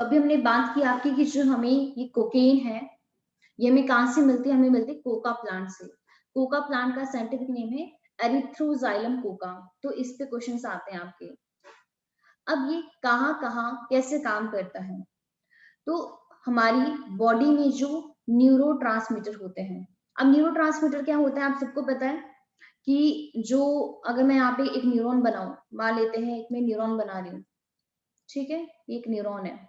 अभी हमने बात की आपकी कि जो हमें ये कोकेन है, ये हमें कहाँ से मिलती है? हमें मिलती है कोका प्लांट से। कोका प्लांट का साइंटिफिक नेम है एरिथ्रोजाइलम कोका। तो इस पे क्वेश्चंस आते हैं आपके। अब ये कहाँ-कहाँ कैसे काम करता है? तो हमारी बॉडी में जो न्यूरोट्रांसमीटर होते हैं। अब न्यूरोट्रांसमीटर क्या होता है आप सबको पता है कि जो अगर मैं यहाँ पे एक न्यूरॉन बनाऊं, मान लेते हैं एक मैं न्यूरॉन बना रही हूँ, ठीक है, ये एक न्यूरॉन है,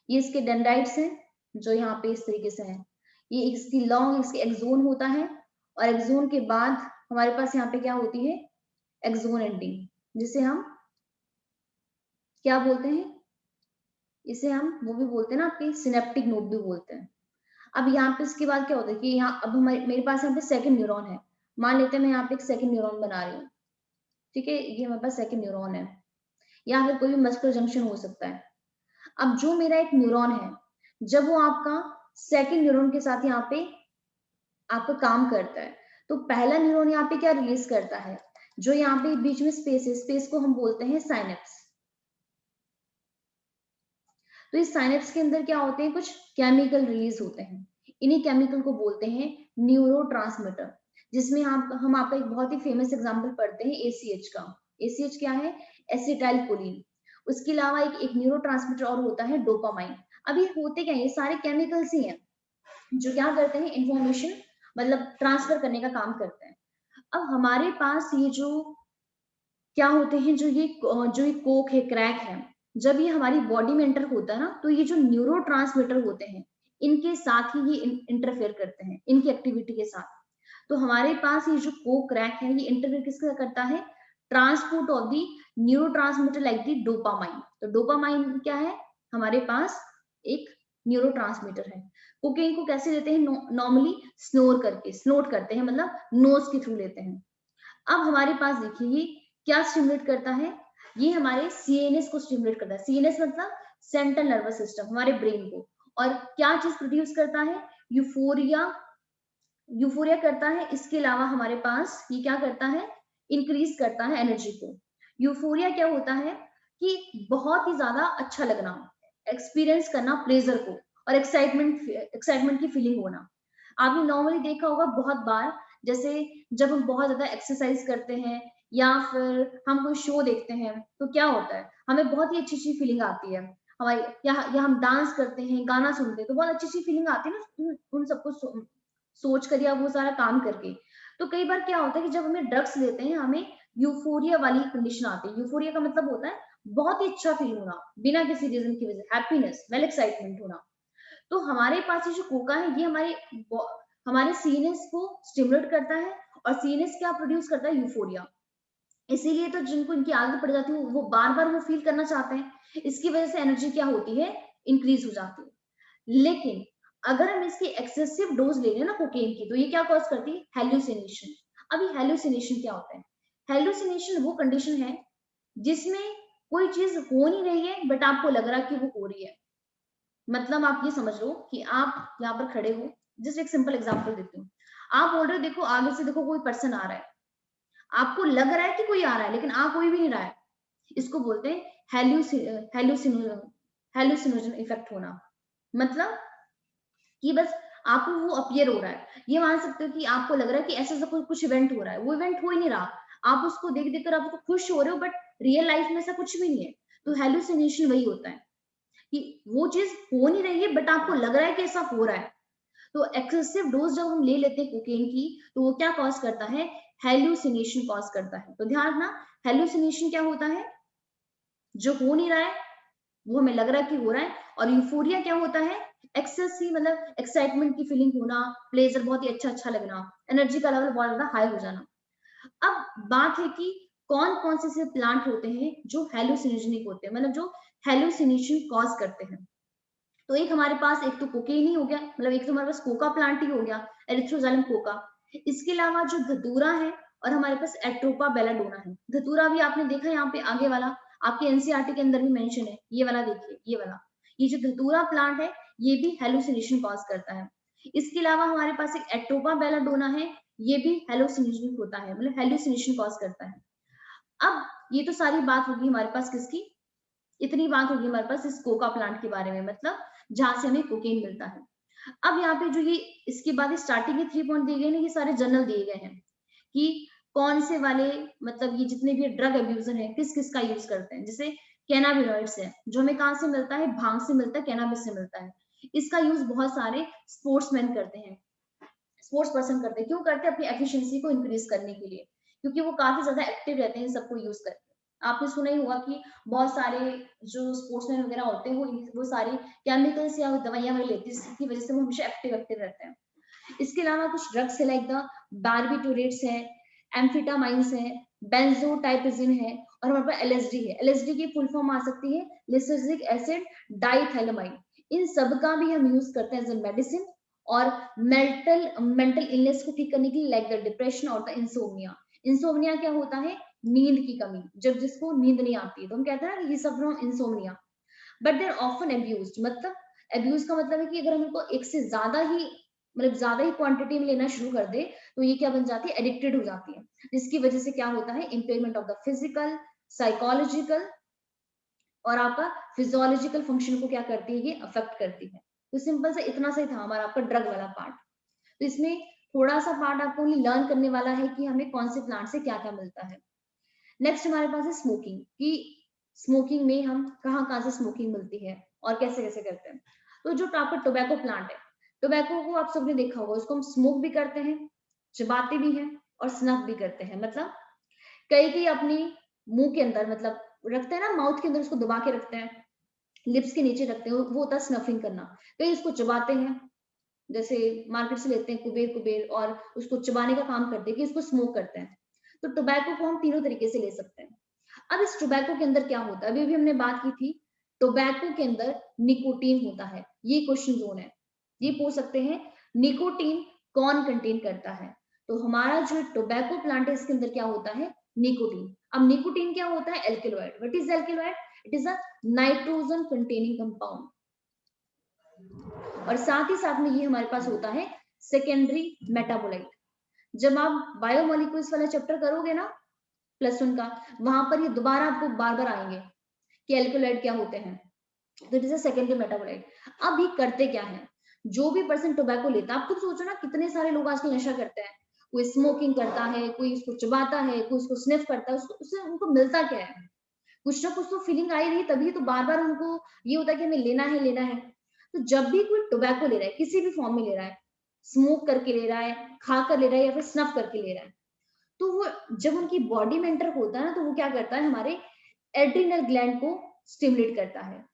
ये इसके डेंड्राइट्स हैं जो यहाँ पे इस तरीके से हैं, ये इसकी लॉन्ग इसके एक्सोन होता है और एक्सोन के बाद हमारे पास यहाँ पे क्या होती है एक्सोन एंडिंग, जिसे हम क्या बोलते हैं, इसे हम वो भी बोलते हैं ना आपके सिनेप्टिक नोड भी बोलते हैं। अब यहाँ पे इसके बाद क्या होता है कि यहाँ अब हमारे मेरे पास यहाँ पे सेकंड न्यूरॉन है, मान लेते हैं मैं यहाँ पे एक सेकंड न्यूरॉन बना रही हूँ, ठीक है, ये हमारे पास सेकंड न्यूरॉन है या फिर कोई भी मस्कुलर जंक्शन हो सकता है। अब जो मेरा एक न्यूरॉन है, जब वो आपका सेकंड न्यूरॉन के साथ यहाँ पे आपका काम करता है, तो पहला न्यूरॉन यहाँ पे क्या रिलीज करता है, जो यहाँ पे बीच में स्पेस है, स्पेस को हम बोलते हैं साइनेप्स। तो इस साइनेप्स के अंदर क्या होते हैं, कुछ केमिकल रिलीज होते हैं, इन्हीं केमिकल को बोलते हैं न्यूरोट्रांसमीटर, जिसमें हम आपका एक बहुत ही फेमस एग्जांपल पढ़ते हैं एसीएच का। एसीएच क्या है, एसिटाइल कोलिन। उसके अलावा एक न्यूरोट्रांसमीटर और होता है डोपामाइन। अब ये होते क्या है, ये सारे केमिकल्स ही हैं जो क्या करते हैं, इंफॉर्मेशन मतलब ट्रांसफर करने का काम करते हैं। अब हमारे पास ये जो क्या होते हैं, जो ये कोक है, क्रैक है, जब ये हमारी बॉडी में एंटर होता है ना, तो ये जो न्यूरोट्रांसमीटर होते हैं, इनके साथ ही ये इंटरफेयर करते हैं, इनकी एक्टिविटी के साथ। तो हमारे पास ये जो कोक क्रैक है, ये इंटरफेयर किसका करता है, transport of the neurotransmitter like the dopamine. तो डोपामाइन क्या है, हमारे पास एक न्यूरोट्रांसमीटर है। कोकेन को कैसे लेते हैं, नॉर्मली स्नोर करके, स्नोट करते हैं, मतलब नोज के थ्रू लेते हैं। अब हमारे पास देखिए ये क्या स्टिमुलेट करता है, ये हमारे सीएनएस को स्टिमुलेट करता है। सीएनएस मतलब सेंट्रल नर्वस सिस्टम, हमारे ब्रेन को। और क्या चीज प्रोड्यूस करता है, यूफोरिया, यूफोरिया करता है। इसके अलावा हमारे पास ये क्या करता है, इंक्रीज करता है एनर्जी को। यूफोरिया क्या होता है कि बहुत ही ज्यादा अच्छा लगना, एक्सपीरियंस करना प्लेजर को, और एक्साइटमेंट की फीलिंग होना। आपने नॉर्मली देखा होगा बहुत बार, जैसे जब हम बहुत ज्यादा एक्सरसाइज करते हैं या फिर हम कोई शो देखते हैं, तो क्या होता है, हमें बहुत ही अच्छी अच्छी फीलिंग आती है हमारी, या हम डांस करते हैं, गाना सुनते हैं, तो बहुत अच्छी अच्छी फीलिंग आती है ना उन सबको सोच कर या वो सारा काम करके। तो कई बार क्या होता है कि जब हमें ड्रग्स लेते हैं, हमें यूफोरिया वाली कंडीशन आती है। यूफोरिया का मतलब होता है बहुत ही अच्छा फील होना, बिना किसी रीजन की वजह, हैप्पीनेस, वेल एक्साइटमेंट होना। तो हमारे पास ये जो कोका है, ये हमारे सीएनएस को स्टिमुलेट करता है, और सीएनएस क्या प्रोड्यूस करता है, यूफोरिया। इसीलिए तो जिनको इनकी आदत पड़ जाती है, वो बार बार वो फील करना चाहते हैं। इसकी वजह से एनर्जी क्या होती है, इंक्रीज हो जाती है। लेकिन अगर हम इसकी एक्सेसिव डोज ले रहे हैं ना कोकेन की, तो ये क्या कॉज करती है, हेलुसिनेशन। अभी हेलुसिनेशन क्या होता है, हेलुसिनेशन वो कंडीशन है जिसमें कोई चीज हो नहीं रही है बट आपको लग रहा है कि वो हो रही है। मतलब आप ये समझ लो कि आप यहाँ पर खड़े हो, जस्ट एक सिंपल एग्जांपल देती हूँ। आप बोल रहे हो देखो आगे से देखो कोई पर्सन आ रहा है, आपको लग रहा है कि कोई आ रहा है लेकिन आ कोई भी नहीं रहा है, इसको बोलते हैं हेलुसिनोजन इफेक्ट होना। मतलब कि बस आपको वो अपीयर हो रहा है, ये मान सकते हो कि आपको लग रहा है कि ऐसा ऐसा कुछ इवेंट हो रहा है, वो इवेंट हो ही नहीं रहा, आप उसको देख देख कर आपको खुश हो रहे हो, बट रियल लाइफ में ऐसा कुछ भी नहीं है। तो हेलुसिनेशन वही होता है कि वो चीज हो नहीं रही है बट आपको लग रहा है कि ऐसा हो रहा है। तो एक्सेसिव डोज जब हम ले लेते हैं कोकेन की, तो वो क्या कॉज करता है, हेलुसिनेशन कॉज करता है। तो ध्यान रखना, हेलुसिनेशन क्या होता है, जो हो नहीं रहा है वो हमें लग रहा है कि हो रहा है। और यूफोरिया क्या होता है, एक्सेसिव मतलब एक्साइटमेंट की फीलिंग होना, प्लेजर बहुत ही अच्छा अच्छा लगना, एनर्जी का लेवल बहुत ज्यादा हाई हो जाना। अब बात है कि कौन कौन से ऐसे प्लांट होते हैं जो हेलुसिनोजेनिक होते हैं, मतलब जो हेलुसिनेशन कॉज करते हैं। तो एक हमारे पास एक तो कोकेन ही हो गया, मतलब एक तो हमारे पास कोका प्लांट ही हो गया, एरिथ्रोजाइलम कोका। इसके अलावा जो धतूरा है, और हमारे पास एट्रोपा बेलाडोना है। धतूरा भी आपने देखा यहाँ पे आगे वाला, आपके एनसीईआरटी के अंदर भी मेंशन है, ये वाला देखिए, ये वाला, ये जो धतूरा प्लांट है, ये भी हेलुसिनेशन कॉज करता है। इसके अलावा हमारे पास एक एट्रोपा बेलाडोना है, ये भी हेलुसिनेशन होता है, मतलब हेलुसिनेशन कॉज करता है। अब ये तो सारी बात होगी हमारे पास किसकी, इतनी बात होगी हमारे पास इस कोका प्लांट के बारे में, मतलब जहां से हमें कोकेन मिलता है। अब यहाँ पे जो ये इसके बाद स्टार्टिंग के 3 पॉइंट दिए गए ना, ये सारे जनरल दिए गए हैं कि कौन से वाले, मतलब ये जितने भी ड्रग अब्यूजर हैं किस किस का यूज करते हैं। जैसे कैनाबिनॉइड्स है, जो हमें कहाँ से मिलता है, भांग से मिलता है, कैनाबिस से मिलता है। इसका यूज बहुत सारे स्पोर्ट्समैन करते हैं, स्पोर्ट्स पर्सन करते हैं। क्यों करते हैं? अपनी एफिशिएंसी को इंक्रीज करने के लिए, क्योंकि वो काफी ज्यादा एक्टिव रहते हैं इन सबको यूज करके। आपने सुना ही होगा कि बहुत सारे जो स्पोर्ट्समैन वगैरह होते हैं वो सारे केमिकल्स या दवाइयां वगैरह लेते हैं, जिसकी वजह से वो हमेशा एक्टिव एक्टिव रहते हैं। इसके अलावा कुछ ड्रग्स है, लाइक द बार्बिटूरेट्स है, एम्फिटामाइंस है, बेंजोटाइपिजिन है, और हमारे पास एलएसडी है। एलएसडी की फुल फॉर्म आ सकती है लिसर्जिक एसिड डाइथैलेमाइड। इन सब का भी हम यूज करते हैं एज ए मेडिसिन, और मेंटल इलनेस को ठीक करने के लिए, लाइक द डिप्रेशन और द इंसोम्निया। इंसोम्निया क्या होता है? नींद की कमी, जब जिसको नींद नहीं आती है तो हम कहते हैं ना ये सब insomnia. But there often abuse, मतलब एब्यूज का मतलब है कि अगर हम इनको एक से ज्यादा ही, मतलब ज्यादा ही क्वांटिटी में लेना शुरू कर दे तो ये क्या बन जाती है? एडिक्टेड हो जाती है, जिसकी वजह से क्या होता है? Impairment of the physical, psychological और आपका फिजियोलॉजिकल फंक्शन को क्या करती है? ये अफेक्ट करती है। तो सिंपल सा इतना सा ही था हमारा आपका ड्रग वाला पार्ट। तो इसमें थोड़ा सा पार्ट आपको लर्न करने वाला है कि हमें कौन से प्लांट से क्या क्या मिलता है। नेक्स्ट हमारे पास है स्मोकिंग, कि स्मोकिंग में हम कहाँ कहाँ से स्मोकिंग मिलती है और कैसे कैसे करते हैं। तो जो आपका टोबैको प्लांट है, टोबैको को आप सबने देखा होगा, उसको हम स्मोक भी करते हैं, चबाते भी हैं और स्नफ भी करते हैं। मतलब कई कई अपनी मुंह के अंदर, मतलब रखते हैं ना, माउथ के अंदर उसको दबा के रखते हैं, लिप्स के नीचे रखते हैं, वो होता है स्नफिंग करना। कई इसको चबाते हैं, जैसे मार्केट से लेते हैं कुबेर कुबेर, और उसको चबाने का काम करते हैं कि इसको स्मोक करते हैं। तो टोबैको को हम तीनों तरीके से ले सकते हैं। अब इस टोबैको के अंदर क्या होता है? अभी भी हमने बात की थी, टोबैको के अंदर निकोटीन होता है। ये क्वेश्चन जोन है, ये पूछ सकते हैं निकोटीन कौन कंटेन करता है। तो हमारा जो टोबैको प्लांट है इसके अंदर क्या होता है? निकोटीन। अब निकोटीन क्या होता है? Alkaloid. What is alkaloid? It is a nitrogen containing compound. और साथ ही साथ में ये हमारे पास होता है सेकेंडरी मेटाबोलाइट। जब आप बायोमोलिक्यूल्स वाला चैप्टर करोगे ना +1 का, वहां पर ये दोबारा आपको बार बार आएंगे कि एल्कोलाइड क्या होते हैं। तो it is a secondary metabolite. अब ये करते क्या है? जो भी पर्सन टोबैको लेता है, आप खुद सोचो ना, कितने सारे लोग आजकल नशा करते हैं। कोई स्मोकिंग करता है, कोई इसको चबाता है, कोई इसको स्निफ करता है, उसको उससे उनको मिलता क्या है? कुछ ना कुछ तो फीलिंग आई रही, तभी तो बार बार उनको ये होता है कि हमें लेना है लेना है। तो जब भी कोई टोबैको ले रहा है, किसी भी फॉर्म में ले रहा है, स्मोक करके ले रहा है, खा कर ले रहा है, या फिर स्नफ करके ले रहा है, तो वो जब उनकी बॉडी में एंटर होता है ना, तो वो क्या करता है? हमारे एड्रिनल ग्लैंड को स्टिमुलेट करता है।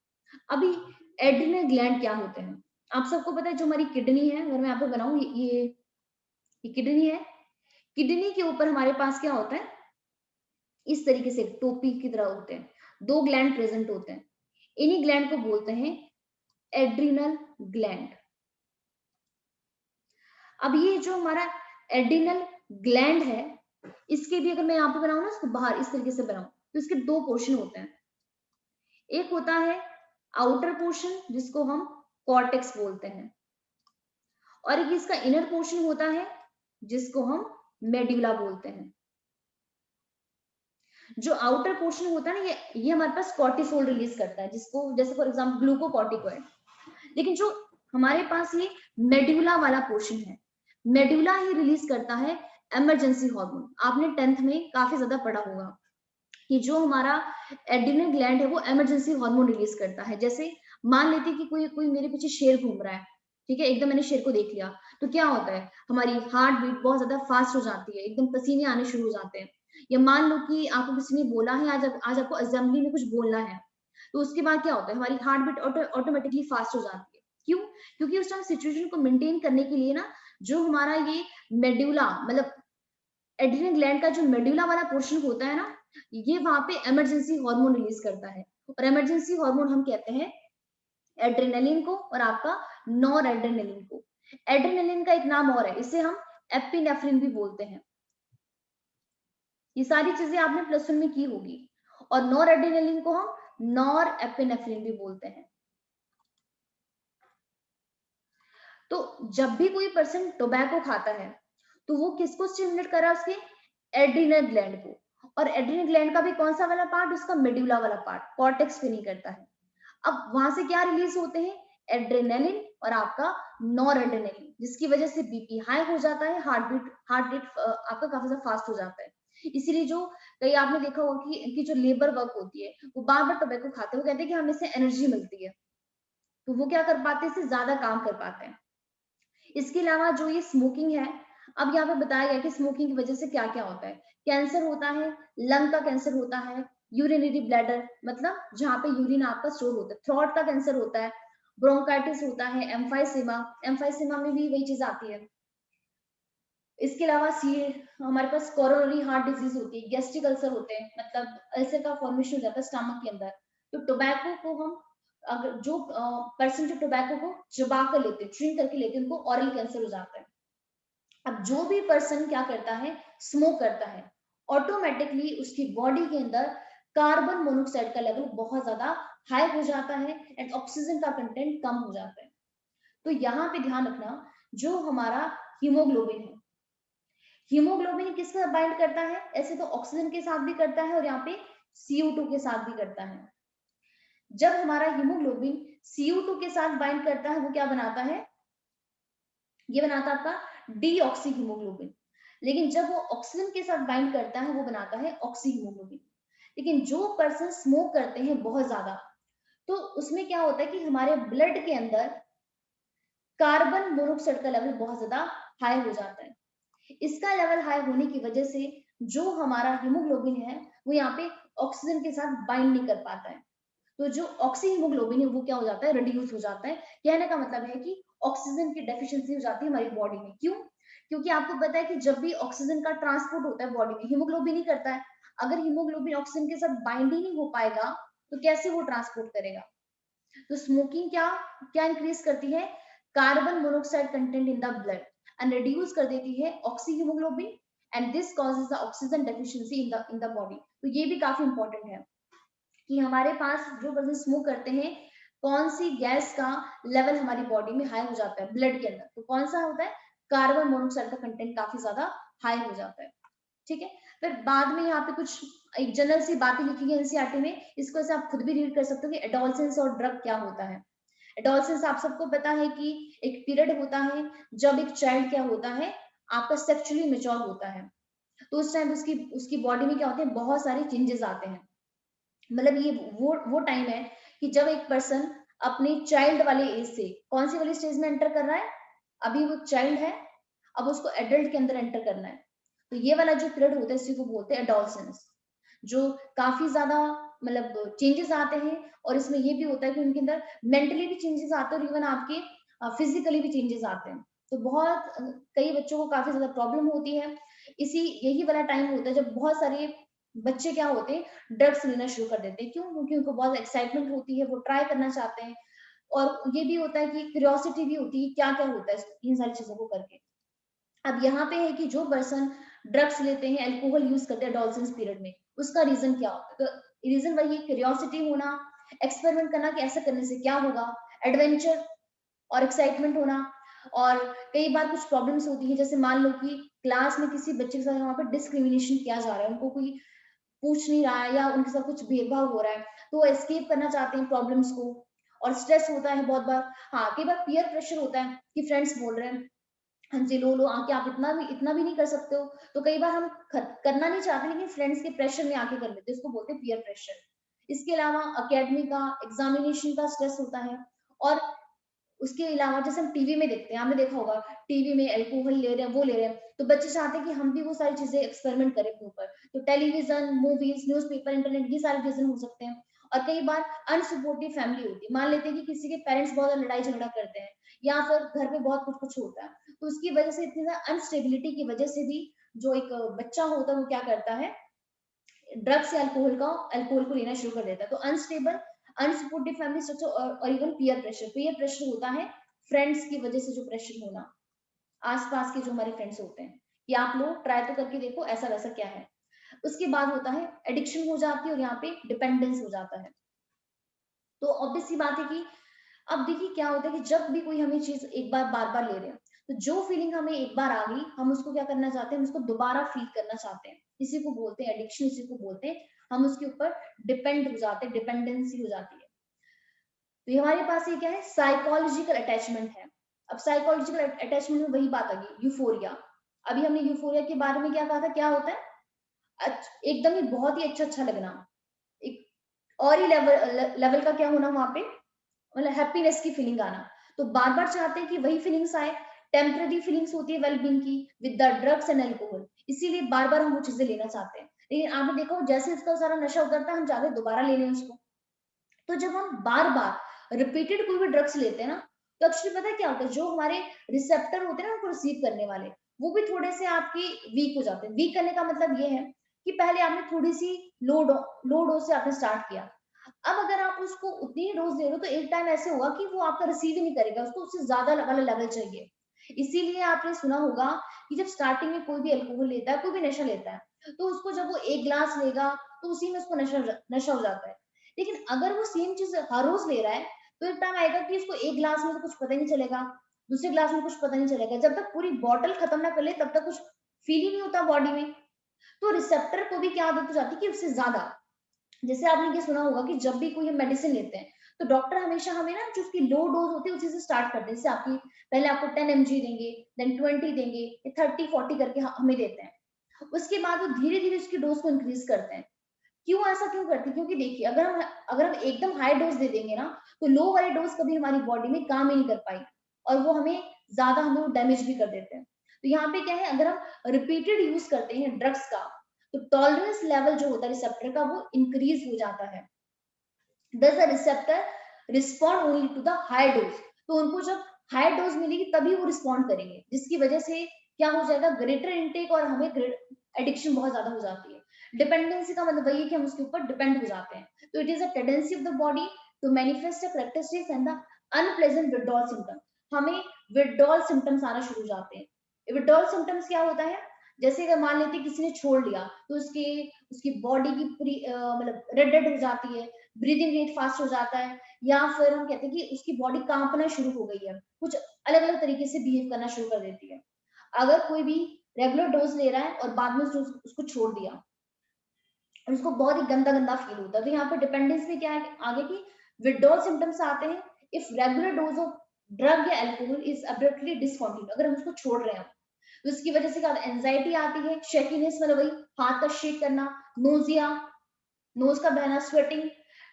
अभी एड्रिनल ग्लैंड क्या होते हैं? आप सबको पता है, जो हमारी किडनी है, अगर मैं आपको बनाऊं, ये किडनी है। किडनी के ऊपर हमारे पास क्या होता है? इस तरीके से टोपी की तरह होते हैं, 2 ग्लैंड प्रेजेंट होते हैं। इन्हीं ग्लैंड को बोलते हैं एड्रिनल ग्लैंड। अब ये जो हमारा एड्रिनल ग्लैंड है, इसके भी अगर मैं यहाँ पे बनाऊं ना, इसको बाहर इस तरीके से बनाऊं, तो इसके 2 पोर्शन होते हैं। एक होता है आउटर पोर्शन, जिसको हम कॉर्टेक्स बोलते हैं, और एक इसका इनर पोर्शन होता है जिसको हम मेड्यूला बोलते हैं। जो आउटर पोर्शन होता है ना, ये हमारे पास कॉर्टिसोल रिलीज करता है, जिसको जैसे फॉर एग्जांपल ग्लूकोकॉर्टिकोइड। लेकिन जो हमारे पास ये मेड्यूला वाला पोर्शन है, मेड्यूला ही रिलीज करता है इमरजेंसी हार्मोन। आपने 10th में काफी ज्यादा पढ़ा होगा कि जो हमारा एड्रिनल ग्लैंड है वो इमरजेंसी हार्मोन रिलीज करता है। जैसे मान लेते कि कोई कोई मेरे पीछे शेर घूम रहा है, ठीक है, एकदम मैंने शेर को देख लिया, तो क्या होता है? हमारी हार्ट बीट बहुत ज्यादा फास्ट हो जाती है, एकदम पसीने आने शुरू हो जाते हैं। या मान लो कि आपको किसी ने बोला है आज आपको असेंबली में कुछ बोलना है, तो उसके बाद क्या होता है? हमारी हार्ट बीट ऑटोमेटिकली फास्ट हो जाती है। क्यों? क्योंकि उस टाइम सिचुएशन को मेंटेन करने के लिए ना, जो हमारा ये मेड्यूला, मतलब एड्रिनल ग्लैंड का जो मेड्यूला वाला पोर्शन होता है ना, ये वहां पे इमरजेंसी हार्मोन रिलीज करता है। और इमरजेंसी हार्मोन हम कहते हैं एड्रेनलिन को, और आपका नॉर एड्रेनलिन को। एड्रेनलिन का एक नाम और है, इसे हम एपिनेफ्रिन भी बोलते हैं। ये सारी चीजें आपने +1 में की होगी। और नॉर एड्रेनलिन को हम नॉर एपिनेफ्रिन भी बोलते हैं। तो जब भी कोई पर्सन टोबैको खाता है, तो वो किसको स्टिमुलेट कर रहा है? उसके एड्रिनल ग्लैंड को। और एड्रिनल ग्लैंड का भी कौन सा वाला पार्ट, उसका मेडुला वाला पार्ट, कॉर्टेक्स पे नहीं करता है। अब वहां से क्या रिलीज होते हैं, एड्रेनलिन और आपका नॉर एड्रेनलिन, जिसकी वजह से बीपी हाई हो जाता है, हार्ट रेट आपका काफी ज्यादा फास्ट हो जाता है। इसीलिए जो कई आपने देखा होगा कि इनकी जो लेबर वर्क होती है वो बार बार टोबैको खाते हैं, वो कहते हैं कि हमें इससे एनर्जी मिलती है, तो वो क्या कर पाते हैं, इससे ज्यादा काम कर पाते हैं। इसके अलावा जो ये स्मोकिंग है, अब यहाँ पे बताया गया कि स्मोकिंग की वजह से क्या क्या होता है। कैंसर होता है, लंग का कैंसर होता है, यूरिनरी ब्लैडर मतलब जहाँ पे यूरिन आपका स्टोर होता है, थ्रोट का कैंसर होता है, ब्रोंकाइटिस होता है, एम्फाइसेमा, एम्फाइसेमा में भी वही चीज आती है। इसके अलावा सी हमारे पास कोरोनरी हार्ट डिजीज होती है, गैस्ट्रिक अल्सर होते हैं, मतलब अल्सर का फॉर्मेशन हो जाता है स्टमक के अंदर। तो टोबैको को हम, अगर जो पर्सन जो टोबैको को चबा कर लेते हैं, च्यूइंग करके लेते हैं, उनको ऑरल कैंसर हो जाता है। अब जो भी पर्सन क्या करता है, स्मोक करता है, ऑटोमेटिकली उसकी बॉडी के अंदर कार्बन मोनोऑक्साइड का लेवल बहुत ज्यादा हाई हो जाता है एंड ऑक्सीजन का कंटेंट कम हो जाता है। तो यहाँ पे ध्यान रखना, जो हमारा हीमोग्लोबिन है, हीमोग्लोबिन किसके साथ बाइंड करता है, ऐसे तो ऑक्सीजन के साथ भी करता है और यहाँ पे CO2 के साथ भी करता है। जब हमारा हीमोग्लोबिन CO2 के साथ बाइंड करता है, वो क्या बनाता है, ये बनाता है आपका डीऑक्सी हीमोग्लोबिन। लेकिन जब वो ऑक्सीजन के साथ बाइंड करता है, वो बनाता है ऑक्सी हीमोग्लोबिन। लेकिन जो पर्सन स्मोक करते हैं बहुत ज्यादा, तो उसमें क्या होता है कि हमारे ब्लड के अंदर कार्बन मोनोऑक्साइड का लेवल बहुत ज्यादा हाई हो जाता है। इसका लेवल हाई होने की वजह से जो हमारा हीमोग्लोबिन है, वो यहाँ पे ऑक्सीजन के साथ बाइंड नहीं कर पाता है। तो जो ऑक्सी हीमोग्लोबिन है वो क्या हो जाता है, रिड्यूस हो जाता है। कहने का मतलब है कि ऑक्सीजन की डेफिशिएंसी हो जाती है हमारी बॉडी में। क्यों? क्योंकि आपको पता है कि जब भी ऑक्सीजन का ट्रांसपोर्ट होता है बॉडी में, हीमोग्लोबिन ही करता है। अगर हीमोग्लोबिन ऑक्सीजन के साथ बाइंड ही नहीं हो पाएगा, तो कैसे वो ट्रांसपोर्ट करेगा। तो स्मोकिंग क्या क्या इंक्रीज करती है, carbon monoxide content in the blood and reduce कर देती है oxy haemoglobin, and this causes the oxygen deficiency in the body. तो ये भी काफी इंपॉर्टेंट है कि हमारे पास जो पर्सन स्मोक करते हैं, कौन सी गैस का लेवल हमारी बॉडी में हाई हो जाता है ब्लड के अंदर, तो कौन सा होता है, कार्बन मोनोऑक्साइड का कंटेंट काफी ज्यादा हाई हो जाता है। ठीक है। फिर बाद में यहाँ पे कुछ एक जनरल सी बातें लिखी है एनसीईआरटी में, इसको से आप खुद भी रीड कर सकते हो कि एडोलसेंस और ड्रग क्या होता है। एडोलसेंस आप सबको पता है कि एक पीरियड होता है जब एक चाइल्ड क्या होता है, आपका सेक्सुअली मेच्योर होता है। तो उस टाइम उसकी उसकी बॉडी में क्या होते हैं, बहुत सारे चेंजेस आते हैं। मतलब ये वो टाइम है कि जब एक पर्सन अपने चाइल्ड वाले एज से कौन सी वाली स्टेज में एंटर कर रहा है, अभी वो चाइल्ड है, अब उसको एडल्ट के अंदर एंटर करना है। तो ये वाला जो पीरियड होता है इसी को बोलते हैं एडोलसेंस, जो काफी ज्यादा मतलब चेंजेस आते हैं। और इसमें ये भी होता है कि उनके अंदर मेंटली भी चेंजेस आते हैं और इवन आपके फिजिकली भी चेंजेस आते हैं। तो बहुत कई बच्चों को काफी ज्यादा प्रॉब्लम होती है। इसी यही वाला टाइम होता है जब बहुत सारे बच्चे क्या होते हैं, ड्रग्स लेना शुरू कर देते हैं। क्यों? क्योंकि उनको बहुत एक्साइटमेंट होती है, वो ट्राई करना चाहते हैं। और ये भी होता है कि क्यूरियोसिटी भी होती है क्या क्या होता है इन सारी चीजों को करके। अब यहाँ पे है कि जो पर्सन ड्रग्स लेते हैं, अल्कोहल यूज करते हैं एडोलसेंस पीरियड में, उसका रीजन क्या होता है, तो रीजन वही क्यूरियोसिटी होना, एक्सपेरिमेंट करना कि ऐसा करने से क्या होगा, एडवेंचर और एक्साइटमेंट होना। और कई बार कुछ प्रॉब्लम्स होती है, जैसे मान लो कि क्लास में किसी बच्चे के साथ वहां पर डिस्क्रिमिनेशन किया जा रहा है, उनको कोई पूछ नहीं रहा है या उनके साथ कुछ भेदभाव हो रहा है, तो वो एस्केप करना चाहते हैं प्रॉब्लम्स को। और स्ट्रेस होता है बहुत बार। हाँ, कई बार पीयर प्रेशर होता है कि फ्रेंड्स बोल रहे हैं, हाँ जी, लो आके आप इतना भी नहीं कर सकते हो। तो कई बार हम करना नहीं चाहते, लेकिन फ्रेंड्स के प्रेशर में आके कर लेते हैं, इसको बोलते हैं पीयर प्रेशर। इसके अलावा अकेडमी का, एग्जामिनेशन का स्ट्रेस होता है। और उसके अलावा जैसे हम टीवी में देखते हैं, आपने देखा होगा टीवी में अल्कोहल ले रहे हैं, वो ले रहे हैं, तो बच्चे चाहते हैं कि हम भी वो सारी चीजें एक्सपेरिमेंट करें अपने ऊपर। तो टेलीविजन, मूवीज, न्यूज़पेपर, इंटरनेट, ये सारे रीजन हो सकते हैं। और कई बार अनसपोर्टिव फैमिली होती है, मान लेते हैं कि किसी के पेरेंट्स बहुत लड़ाई झगड़ा करते हैं या फिर घर में बहुत कुछ कुछ होता है, तो उसकी वजह से इतनी ज्यादा अनस्टेबिलिटी की वजह से भी जो एक बच्चा होता है वो क्या करता है, ड्रग्स या अल्कोहल को लेना शुरू कर देता है। तो अनस्टेबल, अनसपोर्टिव फैमिली स्ट्रक्चर और इवन पीयर प्रेशर होता है, फ्रेंड्स की वजह से जो प्रेशर होना, आसपास के जो हमारे फ्रेंड्स होते हैं कि आप लोग ट्राई तो करके देखो ऐसा वैसा क्या है। उसके बाद होता है एडिक्शन हो जाती है और यहाँ पे डिपेंडेंस हो जाता है। तो ऑब्वियस सी बात है कि अब देखिए क्या होता है कि जब भी कोई हमें चीज एक बार बार बार ले रहे हैं, तो जो फीलिंग हमें एक बार आ गई, हम उसको क्या करना चाहते हैं, हम उसको दोबारा फील करना चाहते हैं। इसी को बोलते हैं एडिक्शन, इसी को बोलते हैं हम उसके ऊपर डिपेंड हो जाते हैं, डिपेंडेंसी हो जाती है। तो ये हमारे पास ये क्या है, साइकोलॉजिकल अटैचमेंट है। अब साइकोलॉजिकल अटैचमेंट में वही बात आ गई, यूफोरिया। अभी हमने यूफोरिया के बारे में क्या कहा था, क्या होता है, एकदम ही बहुत ही अच्छा लगना, एक और ही लेवल का क्या होना वहां पे, मतलब हैप्पीनेस की फीलिंग आना। तो बार बार चाहते हैं कि वही फीलिंग्स आए। टेम्पररी फीलिंग्स होती है वेलबींग की with the drugs and alcohol, इसीलिए बार बार हम वो चीजें लेना चाहते हैं। लेकिन आपने देखा हो, जैसे इसका सारा नशा उतरता है हम चाहते हैं दोबारा ले लें उसको। तो जब हम बार बार रिपीटेड कोई भी ड्रग्स लेते हैं ना, तो एक्चुअली पता है क्या होता है, जो हमारे रिसेप्टर होते हैं ना उनको रिसीव करने वाले, वो भी थोड़े से आपकी वीक हो जाते हैं। वीक करने का मतलब ये है कि पहले आपने थोड़ी सी लो डोज से आपने स्टार्ट किया, अब अगर आप उसको उतनी ही डोज दे रहे हो तो एक टाइम ऐसे होगा कि वो आपका रिसीव ही नहीं करेगा, उसको उससे ज्यादा वाला लेवल चाहिए। इसीलिए आपने सुना होगा कि जब स्टार्टिंग में कोई भी अल्कोहल लेता है, कोई भी नशा लेता है, तो उसको जब वो एक ग्लास लेगा तो उसी में उसको नशा हो जाता है। लेकिन अगर वो सेम चीज हर रोज ले रहा है, तो एक टाइम आएगा कि उसको एक ग्लास में तो कुछ पता ही नहीं चलेगा, दूसरे ग्लास में कुछ पता नहीं चलेगा, जब तक पूरी बॉटल खत्म ना कर ले तब तक कुछ फील ही नहीं होता बॉडी में। तो रिसेप्टर को भी क्या आदत हो जाती है कि उससे ज्यादा, जैसे आपने ये सुना होगा कि जब भी कोई हम मेडिसिन लेते हैं, तो डॉक्टर हमेशा हमें ना जो उसकी लो डोज होती है उसी से स्टार्ट करते हैं। जैसे आपकी पहले आपको 10 mg देंगे, देन 20 देंगे, 30-40 करके हमें देते हैं। उसके बाद वो धीरे धीरे उसकी डोज को इंक्रीज करते हैं। क्यों ऐसा क्यों करते हैं, क्योंकि देखिए अगर हम एकदम हाई डोज दे देंगे ना, तो लो वाली डोज कभी हमारी बॉडी में काम ही नहीं कर पाई, और वो हमें ज्यादा हमें डैमेज भी कर देते हैं। तो यहाँ पे क्या है, अगर हम रिपीटेड यूज करते हैं ड्रग्स का, तो टॉलरेंस लेवल जो होता है रिसेप्टर का वो इंक्रीज हो जाता है। Does the receptor respond only to the high dose? तो उनको जब हाई डोज मिलेगी तभी वो रिस्पॉन्ड करेंगे, जिसकी वजह से क्या हो जाएगा, ग्रेटर इनटेक, और हमें एडिक्शन बहुत ज्यादा हो जाती है। डिपेंडेंसी का मतलब वही है कि हम उसके ऊपर डिपेंड हो जाते हैं। तो it is a tendency of the body to manifest a characteristics and the unpleasant withdrawal symptom. हमें विड्रॉल सिम्टम्स आना शुरू हो जाते हैं। विड्रॉल सिम्टम्स क्या होता है, जैसे अगर मान लेते किसी ने छोड़ लिया, तो उसके उसकी बॉडी की पूरी मतलब रेड रेड हो जाती है, ब्रीदिंग रेट फास्ट हो जाता है, या फिर हम कहते हैं कि उसकी बॉडी कांपना शुरू हो गई है, कुछ अलग अलग तरीके से बिहेव करना शुरू कर देती है। अगर कोई भी रेगुलर डोज ले रहा है और बाद में उसको छोड़ दिया, और उसको बहुत ही गंदा गंदा फील होता है, तो यहाँ पे डिपेंडेंस में क्या है आगे की विड्रॉल सिम्टम्स आते हैं। If regular dose of drug या अल्कोहल इज अब्रप्टली डिसकंटिन्यू, अगर हम उसको छोड़ रहे हैं, तो इसकी वजह से क्या होता है, एंजाइटी आती है, शेकीनेस मतलब वही हाथ का शेक करना, नोजिया, नोज का बहना, स्वेटिंग।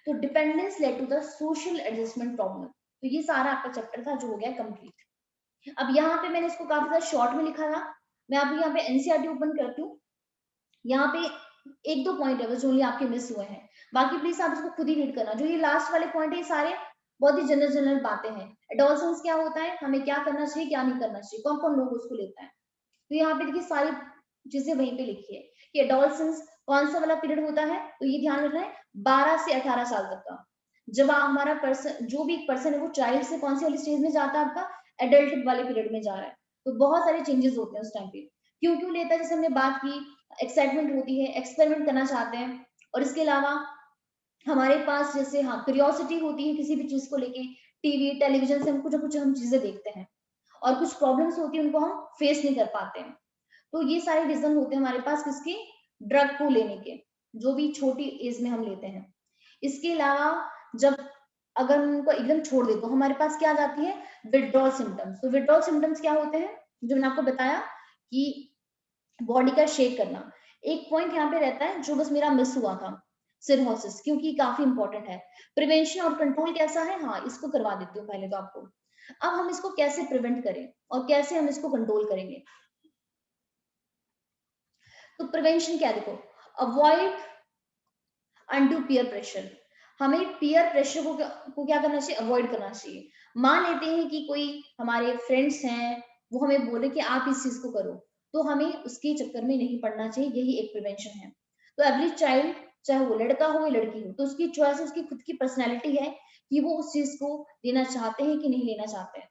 तो dependence led to the social adjustment problem. तो ये सारा आपका चैप्टर था जो हो गया कंप्लीट। अब यहाँ पे मैंने इसको काफी ज्यादा शॉर्ट में लिखा था। मैं अभी यहाँ पे एनसीईआरटी ओपन करती हूँ। यहाँ पे एक दो पॉइंट है बस जो only आपके मिस हुए हैं, बाकी प्लीज आप इसको खुद ही रीड करना। जो ये लास्ट वाले पॉइंट है ये सारे बहुत ही जनरल जनरल बातें हैं। एडोलसेंस क्या होता है, हमें क्या करना चाहिए क्या नहीं करना चाहिए, कौन कौन लोग उसको लेता है। तो यहाँ पे देखिए सारी चीजें वहीं पे लिखी है कि एडोलसेंस कौन सा वाला पीरियड होता है, तो ये ध्यान रखना है 12 से 18 साल तक का। जब हमारा पर्सन, जो भी पर्सन है वो चाइल्ड से कौन सी वाली स्टेज में जाता है, आपका एडल्ट वाले पीरियड में जा रहा है। तो बहुत सारे चेंजेस होते हैं उस टाइम पे। क्यों क्यों लेता है, जैसे हमने बात की, एक्साइटमेंट होती है, एक्सपेरिमेंट करना चाहते हैं, और इसके अलावा हमारे पास जैसे हाँ क्यूरियोसिटी होती है किसी भी चीज को लेके, टीवी टेलीविजन से हम कुछ ना कुछ हम चीजें देखते हैं, और कुछ प्रॉब्लम्स होती है उनको हम फेस नहीं कर पाते हैं। तो ये सारे रीजन होते हैं हमारे पास किसके, ड्रग को लेने के, जो भी छोटी एज में हम लेते हैं। इसके अलावा जब अगर हम उनको एकदम छोड़ दे तो हमारे पास क्या आ जाती है, विड्रॉल सिम्टम्स। तो विड्रॉल सिम्टम्स क्या होते हैं, जो मैंने आपको बताया कि बॉडी का शेक करना। एक पॉइंट यहाँ पे रहता है जो बस मेरा मिस हुआ था, सिरहोसिस, क्योंकि काफी इंपॉर्टेंट है। प्रिवेंशन और कंट्रोल कैसा है, हाँ इसको करवा देती हूँ पहले तो आपको। अब हम इसको कैसे प्रिवेंट करें और कैसे हम इसको कंट्रोल करेंगे। तो प्रिवेंशन क्या है, देखो, अवॉइड अनडू पीयर प्रेशर। हमें पीयर प्रेशर को क्या करना चाहिए, अवॉइड करना चाहिए। मान लेते हैं कि कोई हमारे फ्रेंड्स हैं, वो हमें बोले कि आप इस चीज को करो, तो हमें उसके चक्कर में नहीं पड़ना चाहिए, यही एक प्रिवेंशन है। तो एवरी चाइल्ड, चाहे वो लड़का हो या लड़की हो, तो उसकी चॉइस, उसकी खुद की पर्सनैलिटी है कि वो उस चीज को लेना चाहते हैं कि नहीं लेना चाहते हैं।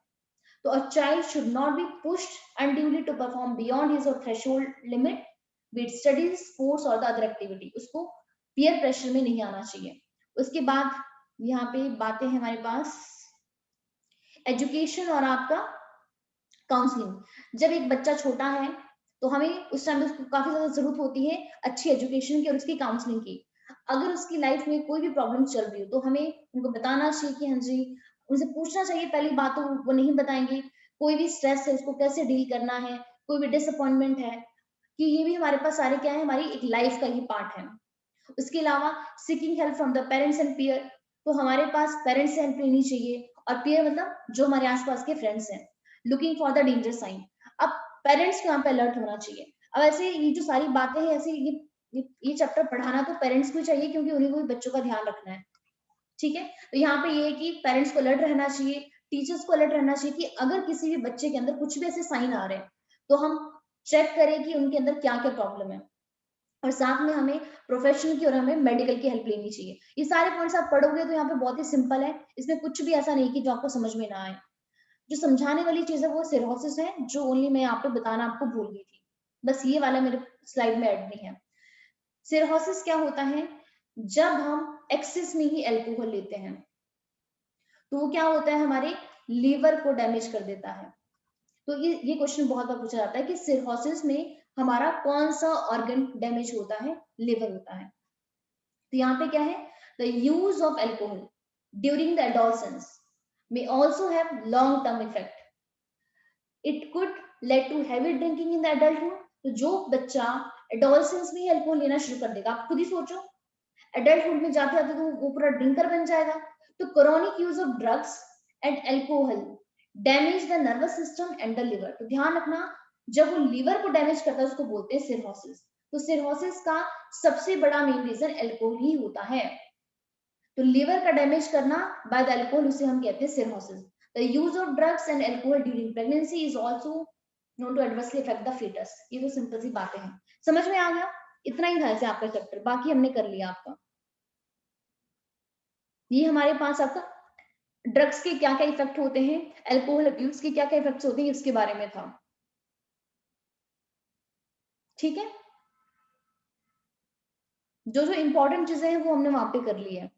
तो a child should not be pushed unduly to perform beyond his or threshold limit with studies, sports or the other activity। उसको peer pressure में नहीं आना चाहिए। उसके बाद यहाँ पे बातें हैं हमारे पास, एजुकेशन और आपका काउंसलिंग, जब एक बच्चा छोटा है तो हमें उस टाइम उसको काफी ज्यादा जरूरत होती है अच्छी एजुकेशन की और उसकी काउंसलिंग की। अगर उसकी लाइफ में कोई भी प्रॉब्लम चल रही हो तो हमें उनको बताना चाहिए कि हाँ जी, उनसे पूछना चाहिए। पहली बात तो वो नहीं बताएंगे, कोई भी स्ट्रेस है उसको कैसे डील करना है, कोई भी डिसअपॉइंटमेंट है, कि ये भी हमारे पास सारे क्या है, हमारी एक लाइफ का ही पार्ट है। उसके अलावा seeking help from the parents and peer, तो हमारे पास पेरेंट्स से हेल्प लेनी चाहिए, और पीयर मतलब जो हमारे आसपास के फ्रेंड्स हैं। Looking for the danger sign, अब पेरेंट्स को यहाँ पे अलर्ट होना चाहिए। अब ऐसे ये जो सारी बातें हैं, ऐसे ये चैप्टर पढ़ाना तो पेरेंट्स को ही चाहिए, क्योंकि उन्हीं को भी बच्चों का ध्यान रखना है। ठीक है, तो यहाँ पे ये है कि पेरेंट्स को अलर्ट रहना चाहिए, टीचर्स को अलर्ट रहना चाहिए कि अगर किसी भी बच्चे के अंदर कुछ भी ऐसे साइन आ रहे हैं तो हम चेक करें कि उनके अंदर क्या क्या प्रॉब्लम है, और साथ में हमें प्रोफेशनल की और हमें मेडिकल की हेल्प लेनी चाहिए। ये सारे पॉइंट्स आप पढ़ोगे तो यहाँ पे बहुत ही सिंपल है, इसमें कुछ भी ऐसा नहीं कि जो आपको समझ में ना आए। जो समझाने वाली चीज है वो सिरोसिस है, जो ओनली मैं यहाँ पे बताना आपको भूल गई थी, बस ये वाला मेरे स्लाइड में ऐड नहीं है। सिरोसिस क्या होता है, जब हम एक्सेस में ही अल्कोहल लेते हैं तो वो क्या होता है, हमारे लीवर को डैमेज कर देता है। तो ये क्वेश्चन बहुत बार पूछा जाता है कि सिरोसिस में हमारा कौन सा ऑर्गन डैमेज होता है, लिवर होता है। तो यहाँ पे क्या है, the use of alcohol during the adolescence may also have long term effect. It could lead to heavy drinking in the adulthood. तो जो बच्चा एडोलसेंस में ही अल्कोहल लेना शुरू कर देगा, आप खुद ही सोचो, एडल्टहुड में जाते जाते तो वो पूरा ड्रिंकर बन जाएगा। तो chronic use of drugs and alcohol damage the nervous system and the liver. तो ध्यान रखना, जब वो लिवर को डैमेज करता है उसको बोलते हैं सिरहोसिस। तो सिरहोसिस का सबसे बड़ा मेन रीजन एल्कोहल ही होता है। तो लिवर का डैमेज करना बाय द अल्कोहल, उसे हम कहते हैं cirrhosis. The use of drugs and alcohol during pregnancy is also known to adversely affect the foetus. ये तो सिंपल सी बातें हैं, समझ में आ गया? इतना ही था ऐसे आपका चैप्टर, बाकी हमने कर लिया आपका। ये हमारे पास आपका ड्रग्स के क्या क्या इफेक्ट होते हैं, अल्कोहल अब्यूज के क्या क्या इफेक्ट्स होते हैं, इसके बारे में था। ठीक है, जो जो इंपॉर्टेंट चीजें हैं वो हमने वहां पे कर ली है।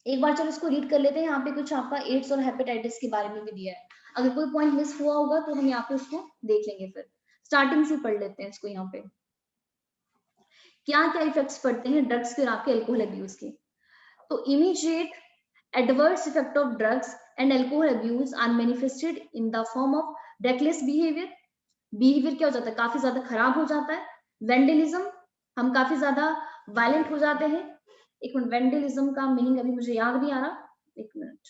एक बार चलो इसको रीड कर लेते हैं। यहाँ पे कुछ आपका एड्स और हेपेटाइटिस के बारे में भी दिया है, अगर कोई पॉइंट मिस हुआ होगा तो हम यहाँ पे उसको देख लेंगे। फिर स्टार्टिंग से पढ़ लेते हैं इसको। यहाँ पे क्या क्या इफेक्ट्स पड़ते हैं ड्रग्स के और आपके अल्कोहल अब्यूज के। तो immediate adverse effect of drugs and alcohol abuse are manifested in the form of reckless behavior। Behaviour क्या हो जाता है, काफी ज्यादा खराब हो जाता है। वेंडलिज्म, हम काफी ज्यादा वायलेंट हो जाते हैं। एक मिनट, वेंडलिज्म का मीनिंग अभी मुझे याद नहीं आ रहा, एक मिनट।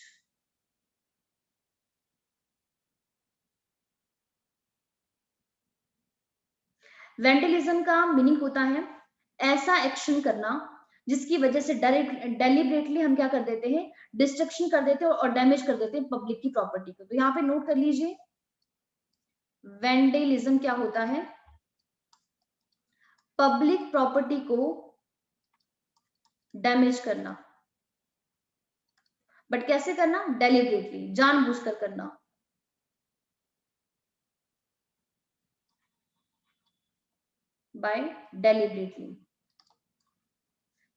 वेंडलिज्म का मीनिंग होता है ऐसा एक्शन करना जिसकी वजह से डेलिबरेटली हम क्या कर देते हैं, डिस्ट्रक्शन कर देते हैं और डैमेज कर देते हैं पब्लिक की प्रॉपर्टी को। तो यहाँ पे नोट कर लीजिए, वेंडलिज्म क्या होता है, पब्लिक प्रॉपर्टी को डैमेज करना। बट कैसे करना, डेलिबरेटली, जानबूझकर करना। By deliberately.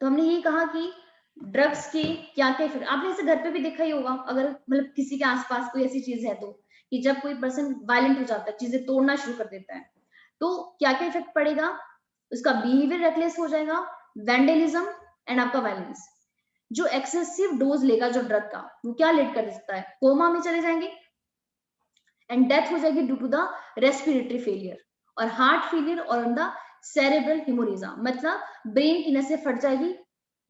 तो हमने ये कहा कि ड्रग्स के क्या क्या इफेक्ट, आपने इसे घर पे भी देखा ही होगा, अगर मतलब किसी के आसपास कोई ऐसी चीज है तो, कि जब कोई पर्सन वायलेंट हो जाता है, चीजें तोड़ना शुरू कर देता है, तो क्या क्या इफेक्ट पड़ेगा, उसका बिहेवियर रेकलेस हो जाएगा, वेंडलिज्म एंड आपका वायलेंस। जो एक्सेसिव डोज लेगा जो ड्रग का, वो क्या लेट कर सकता है, कोमा में चले जाएंगे एंड डेथ हो जाएगी due to the respiratory failure और हार्ट फेलियर और द सेरेब्रल हिमोरेजा, मतलब ब्रेन की नसें फट जाएगी,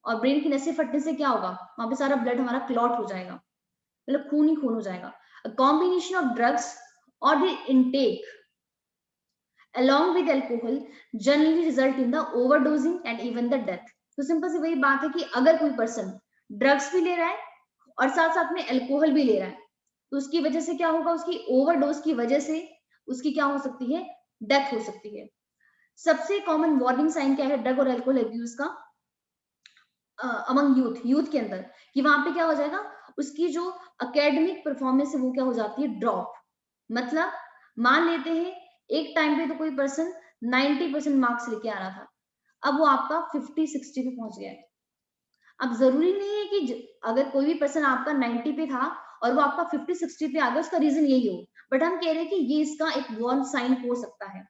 और ब्रेन की नसें फटने से क्या होगा, वहां पे सारा ब्लड हमारा क्लॉट हो जाएगा, मतलब खून ही खून हो जाएगा। कॉम्बिनेशन ऑफ ड्रग्स और the intake along with alcohol generally result in the overdosing and even the death। तो सिंपल सी वही बात है कि अगर कोई पर्सन ड्रग्स भी ले रहा है और साथ साथ में अल्कोहल भी ले रहा है, तो उसकी वजह से क्या होगा, उसकी ओवरडोज की वजह से उसकी क्या हो सकती है, डेथ हो सकती है। सबसे कॉमन वार्निंग साइन क्या है ड्रग और अल्कोहल अब्यूज का अमंग यूथ के अंदर, कि वहां पे क्या हो जाएगा, उसकी जो एकेडमिक परफॉर्मेंस है वो क्या हो जाती है, ड्रॉप। मतलब मान लेते हैं एक टाइम पे तो कोई पर्सन 90% मार्क्स लेके आ रहा था, अब वो आपका 50-60 पे पहुंच गया है। अब जरूरी नहीं है कि अगर कोई भी पर्सन आपका 90 पे था और वो आपका 50-60 पे आ गया, उसका रीजन यही हो, बट हम कह रहे हैं कि ये इसका एक वार्न साइन हो सकता है।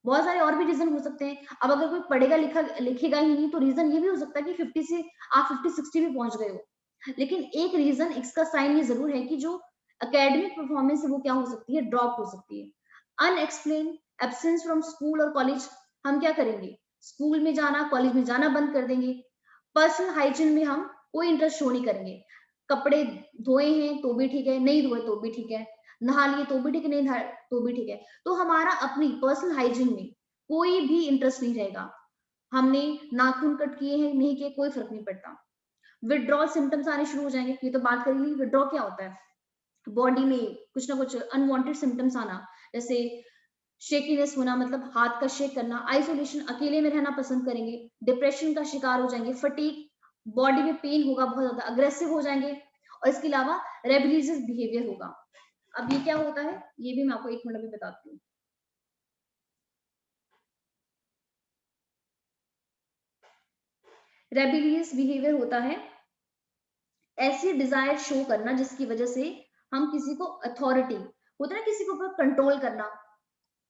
बहुत सारे और भी रीजन हो सकते हैं। अब अगर कोई पढ़ेगा लिखेगा ही नहीं, तो रीजन ये भी हो सकता है कि 50 से आप 50-60 भी पहुंच गए हो। लेकिन एक रीजन इसका साइन ये जरूर है कि जो एकेडमिक परफॉर्मेंस है वो क्या हो सकती है, ड्रॉप हो सकती है। अनएक्सप्लेन एब्सेंस फ्रॉम स्कूल और कॉलेज, हम क्या करेंगे, स्कूल में जाना कॉलेज में जाना बंद कर देंगे। पर्सनल हाइजीन में हम कोई इंटरेस्ट शो नहीं करेंगे, कपड़े धोए हैं तो भी ठीक है, नहीं धोए तो भी ठीक है, नहा लिए तो भी ठीक है, नहीं नहा तो भी ठीक है। तो हमारा अपनी पर्सनल हाइजीन में कोई भी इंटरेस्ट नहीं रहेगा। हमने नाखून कट किए हैं नहीं किए, कोई फर्क नहीं पड़ता। विड्रॉल सिम्टम्स आने शुरू हो जाएंगे, ये तो बात करेंगे। विड्रॉ क्या होता है, बॉडी में कुछ ना कुछ अनवांटेड सिम्टम्स आना, जैसे शेकीनेस होना, मतलब हाथ का शेक करना, आइसोलेशन, अकेले में रहना पसंद करेंगे, डिप्रेशन का शिकार हो जाएंगे, फटीग, बॉडी में पेन होगा, बहुत ज्यादा अग्रेसिव हो जाएंगे, और इसके अलावा रेबेलियस बिहेवियर होगा। अब ये क्या होता है, ये भी मैं आपको 1 मिनट में बताती हूँ। रेबेलियस बिहेवियर होता है ऐसी डिजायर शो करना जिसकी वजह से हम किसी को अथॉरिटी, होता है ना किसी के ऊपर कंट्रोल करना,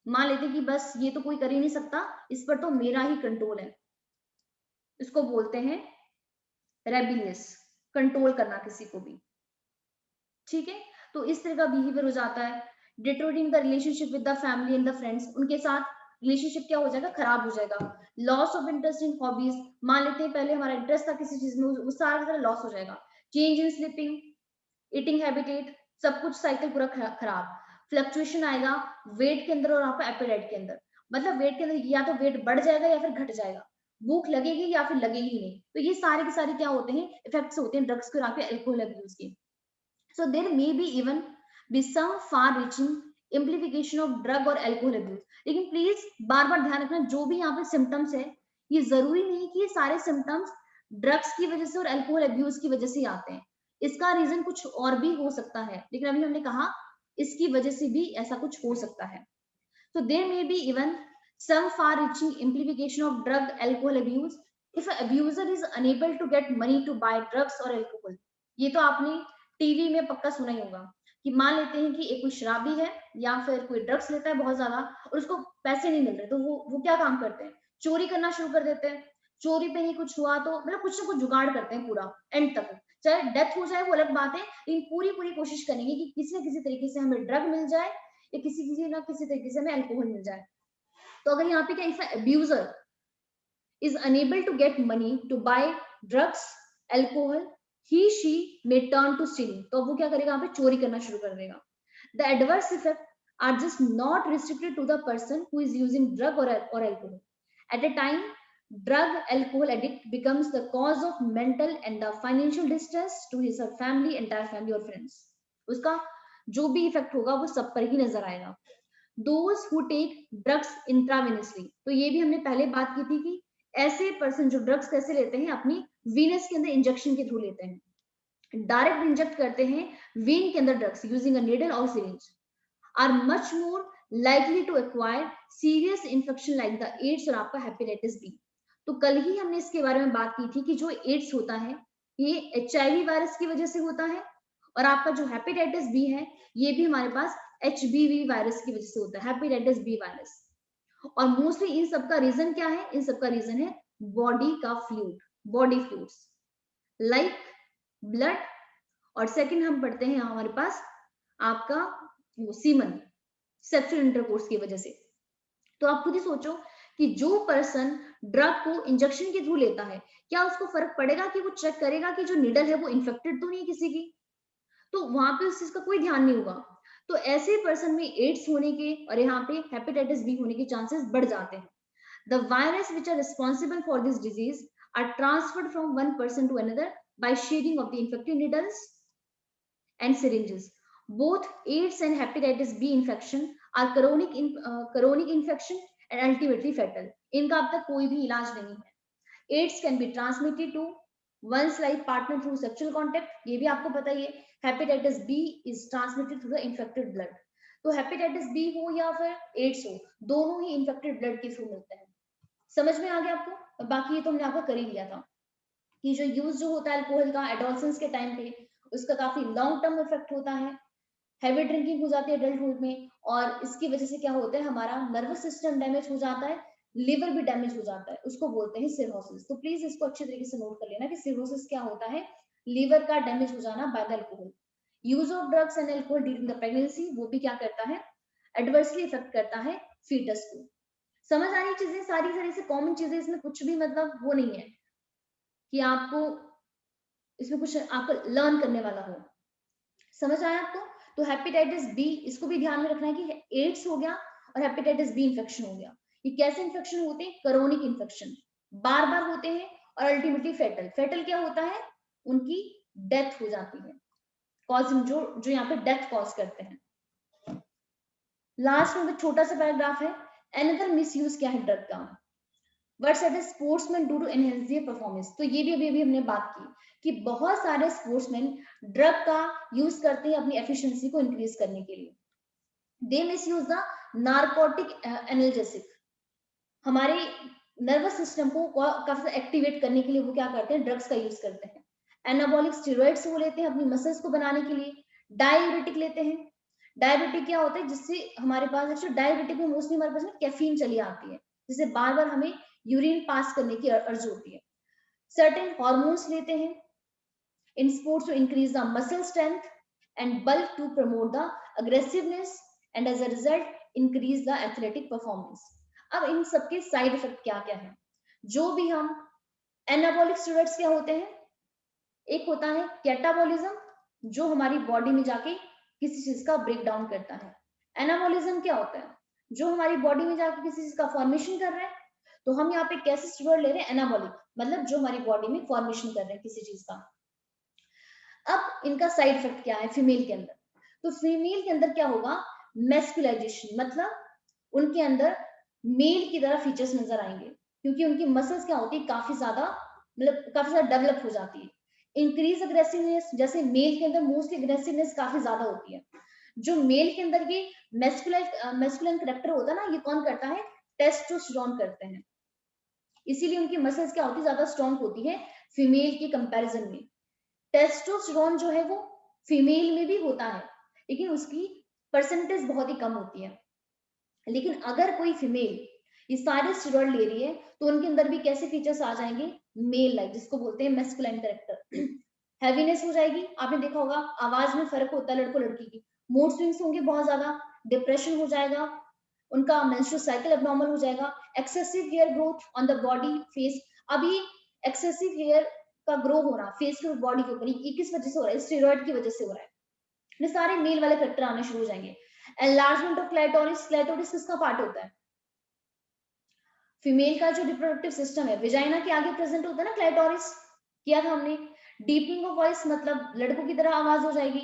मान लेते कि बस ये तो कोई कर ही नहीं सकता, इस पर तो मेरा ही कंट्रोल है, इसको बोलते हैं रेबेलियस, कंट्रोल करना किसी को भी। ठीक है, तो इस तरह का बिहेवियर हो जाता है। Deteriorating the relationship with the family and the friends, उनके साथ रिलेशनशिप क्या हो जाएगा, खराब हो जाएगा। Loss of interest in hobbies, मान लेते हैं पहले हमारा इंटरेस्ट था किसी चीज में, वो सारा का सारा लॉस हो जाएगा। Change in sleeping, eating habitat, सब कुछ साइकिल पूरा खराब। फ्लक्चुएशन आएगा वेट के अंदर और आपका एपेटाइट के अंदर, मतलब वेट के अंदर या तो वेट बढ़ जाएगा या फिर घट जाएगा, भूख लगेगी या फिर लगेगी ही नहीं। तो ये सारे के सारे क्या होते हैं, इफेक्ट्स होते हैं ड्रग्स के और आपके एल्कोहल अब्यूज के। So there may be even be some far-reaching implication of drug और alcohol abuse. लेकिन प्लीज बार बार ध्यान रखना, जो भी यहाँ पे सिम्टम्स है, ये जरूरी नहीं कि ये सारे सिम्टम्स ड्रग्स की वजह से और अल्कोहल अब्यूज की वजह से आते हैं। इसका रीजन कुछ और भी हो सकता है, लेकिन अभी हमने कहा इसकी वजह से भी ऐसा कुछ हो सकता है। So there may be even some far-reaching implication of drug alcohol abuse if an abuser is unable to get money to buy drugs or alcohol. ये तो आपने टीवी में पक्का सुना ही होगा कि मान लेते हैं कि एक कोई शराबी है या फिर कोई ड्रग्स लेता है बहुत ज्यादा और उसको पैसे नहीं मिल रहे, तो वो क्या काम करते हैं, चोरी करना शुरू कर देते हैं। चोरी पे ही कुछ हुआ तो मतलब कुछ ना कुछ जुगाड़ करते हैं पूरा एंड तक, चाहे डेथ हो जाए वो अलग बात है, लेकिन पूरी पूरी कोशिश करेंगे कि किसी ना किसी तरीके से हमें ड्रग मिल जाए या किसी ना किसी तरीके से हमें अल्कोहल मिल जाए। तो अगर यहाँ पे क्या, if abuser is unable to get money to buy drugs, alcohol, he she may turn to stealing, तो वो क्या करेगा, यहाँ पे चोरी करना शुरू कर देगा। The adverse effects are just not restricted to the person who is using drug or alcohol. At a time, drug alcohol addict becomes the cause of mental and the financial distress to his or family, entire family or friends. उसका जो भी effect होगा वो सब पर ही नजर आएगा। Those who take drugs intravenously, तो ये भी हमने पहले बात की थी कि ऐसे पर्सन जो ड्रग्स कैसे लेते हैं, अपनी वीनस के अंदर इंजेक्शन के थ्रू लेते हैं, डायरेक्ट इंजेक्ट करते हैं वेन के अंदर ड्रग्स यूजिंग अ नीडल और syringe, are much more likely to acquire serious infection like the AIDS और आपका हेपेटाइटिस बी। तो कल ही हमने इसके बारे में बात की थी कि जो एड्स होता है ये HIV वायरस की वजह से होता है, और आपका जो हेपेटाइटिस बी है ये भी हमारे पास HBV वायरस की वजह से होता है, हेपेटाइटिस बी वायरस। और मोस्टली इन सबका रीजन क्या है, इन सबका रीजन है बॉडी का fluid, body fluids like blood, और सेकंड हम पढ़ते हैं हमारे पास आपका वो सीमन, सेक्सुअल इंटरकोर्स की वजह से। तो आप खुद ही सोचो कि जो पर्सन ड्रग को इंजेक्शन के थ्रू लेता है, क्या उसको फर्क पड़ेगा कि वो चेक करेगा कि जो निडल है वो इन्फेक्टेड तो नहीं किसी की, तो वहां पे उस चीज का कोई ध्यान नहीं होगा। तो ऐसे पर्सन में एड्स होने के और यहाँ पे हेपेटाइटिस बी होने के चांसेस बढ़ जाते हैं। The virus which are responsible for this disease are transferred from one person to another by sharing of the infected needles and syringes. Both AIDS and hepatitis B infection are chronic infection and ultimately fatal. इनका अब तक कोई भी इलाज नहीं है। AIDS can be transmitted to one's life partner through sexual contact, ये भी आपको पता ही है। Hepatitis B is transmitted through the infected blood. तो हेपेटाइटिस बी हो या फिर एड्स हो, दोनों ही इन्फेक्टेड ब्लड के थ्रू मिलते हैं। समझ में आ गया आपको? बाकी ये तो हमने आपको कर ही लिया था कि जो यूज जो होता है अल्कोहल का एडोलसेंस के टाइम पे, उसका काफी लॉन्ग टर्म इफेक्ट होता है। हैवी ड्रिंकिंग हो जाती है एडल्टहुड में, और इसकी वजह से क्या होता है, हमारा नर्वस सिस्टम डैमेज हो जाता है, लिवर भी डैमेज हो जाता है, उसको बोलते हैं सिरोसिस। तो प्लीज इसको अच्छे तरीके से नोट कर लेना कि सिरोसिस क्या होता है, लीवर का डैमेज हो जाना by the alcohol. Use of drugs and alcohol during the pregnancy, वो भी क्या करता है, एडवर्सली इफेक्ट करता है फीटस को। समझ आ रही चीजें सारी सारी से कॉमन चीजें, इसमें कुछ भी मतलब वो नहीं है कि आपको इसमें कुछ आपको लर्न करने वाला हो। समझ आया आपको? तो हेपेटाइटिस बी, इसको भी ध्यान में रखना है कि एड्स हो गया और हेपेटाइटिस बी इन्फेक्शन हो गया। ये कैसे इन्फेक्शन होते हैं, क्रोनिक इन्फेक्शन, बार बार होते हैं और अल्टीमेटली फेटल। फेटल क्या होता है, उनकी डेथ हो जाती है, कॉजिंग जो जो यहाँ पे डेथ कॉज करते हैं। लास्ट में छोटा सा पैराग्राफ है, एनदर मिसयूज क्या है ड्रग का, what said sportsman do to enhance their performance. तो ये भी अभी हमने बात की कि बहुत सारे स्पोर्ट्समैन ड्रग का यूज करते हैं अपनी एफिशिएंसी को इंक्रीज करने के लिए। दे मिसयूज द नार्कोटिक एनाल्जेसिक, हमारे नर्वस सिस्टम को काफी एक्टिवेट करने के लिए वो क्या करते हैं, ड्रग्स का यूज करते हैं। एनाबॉलिक स्टेरॉइड्स वो लेते हैं अपनी मसल्स को बनाने के लिए। डाययूरेटिक लेते हैं। डायबिटिक क्या होता है, जिससे हमारे पास एक्चुअली डायबिटिक में मोस्टली हमारे पास कैफीन चली आती है, जिससे बार बार हमें यूरिन पास करने की अर्ज होती है। सर्टेन हॉर्मोन्स लेते हैं in sports to increase the muscle strength and bulk to promote the aggressiveness and as a result increase the athletic performance. अब इन सबके साइड इफेक्ट क्या क्या है, जो भी हम एनाबॉलिक स्टेरॉइड्स क्या होते हैं, एक होता है कैटाबॉलिज्म, जो हमारी बॉडी में जाके किसी चीज का ब्रेक डाउन करता है। एनाबॉलिज्म क्या होता है, जो हमारी बॉडी में जाके किसी चीज का फॉर्मेशन कर रहा है। तो हम यहाँ पे कैसे स्टेरॉइड ले रहे हैं, एनाबॉलिक, मतलब जो हमारी बॉडी में फॉर्मेशन कर रहे हैं किसी चीज का। अब इनका साइड इफेक्ट क्या है फीमेल के अंदर, तो फीमेल के अंदर क्या होगा, मैस्कुलाइजेशन, मतलब उनके अंदर मेल की तरह फीचर्स नजर आएंगे, क्योंकि उनकी मसल्स क्या होती है, काफी ज्यादा मतलब काफी ज्यादा डेवलप हो जाती है। इंक्रीज अग्रेसिवनेस, जैसे मेल के अंदर मोस्टली अग्रेसिवनेस काफी ज्यादा होती है। जो मेल के अंदर ये मैस्कुलिन करेक्टर होता है ना, ये कौन करता है, टेस्टोस्टेरोन करते हैं, इसीलिए उनकी मसल्स क्या होती है, ज्यादा स्ट्रॉन्ग होती है फीमेल की कंपैरिजन में। टेस्टोस्टेरोन जो है वो फीमेल में भी होता है, लेकिन उसकी परसेंटेज बहुत ही कम होती है। लेकिन अगर कोई फीमेल ये सारे स्टेरॉइड ले रही है, तो उनके अंदर भी कैसे फीचर्स आ जाएंगे, मेल लाइक, जिसको बोलते हैं मैस्कुलाइन कैरेक्टर। हैवीनेस हो जाएगी, आपने देखा होगा आवाज में फर्क होता है लड़कों लड़की की, मूड स्विंग्स होंगे बहुत ज्यादा, डिप्रेशन हो जाएगा, उनका मेंस्ट्रुअल साइकिल एबनॉर्मल हो जाएगा, excessive hair growth on the body face. अभी एक्सेसिव हेयर का ग्रो होना फेस के बॉडी के ऊपर, ये किस वजह से हो रहा है, स्टेरॉइड की वजह से हो रहा है। ये सारे मेल वाले फैक्टर आने शुरू हो जाएंगे। एनलार्जमेंट ऑफ क्लाइटोरिस, क्लाइटोरिस किसका पार्ट होता है, फीमेल का जो रिप्रोडक्टिव सिस्टम है, विजाइना के आगे प्रेजेंट होता है ना क्लाइटोरिस, किया था हमने। डीपनिंग ऑफ वॉइस, मतलब लड़कों की तरह आवाज हो जाएगी।